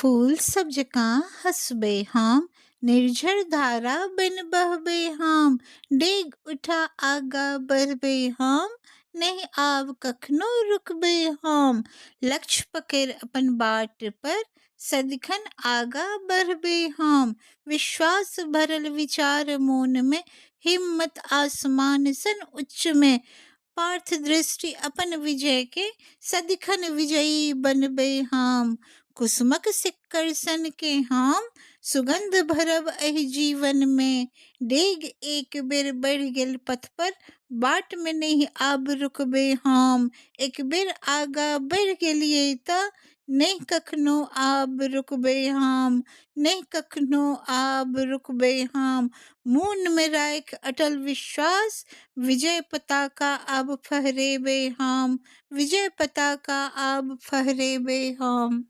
फूल सब जकाँ हँसबै हम, निर्झर धारा बन बहबै हम, डेग उठा आगा बढ़बै हम, नहीं आब कखनो रुकबै हम। लक्ष्य पकड़ि अपन बाट पर सदिखन आगा बढ़बै हम, विश्वास भरल विचार मोन में, हिम्मत आसमान सन उच्च में, पार्थ दृष्टि अपन विजय के सदिखन विजयी बनबै हम। कुसुमक सिक्कर सन के हम सुगंध भरब एहि जीवन में, डेग एक बेर बढ़ि गेल पथ पर बाट में नहीं आब रुकबै हम। एक बेर आगा बढ़ि गेलियै तऽ नहीं कखनो आब रुकबै हम, नहीं कखनो आब रुकबै हम। मोन में राखि अटल विश्वास, विजय पताका आब फहरेबै हम, विजय पताका आब फहरेबै हम।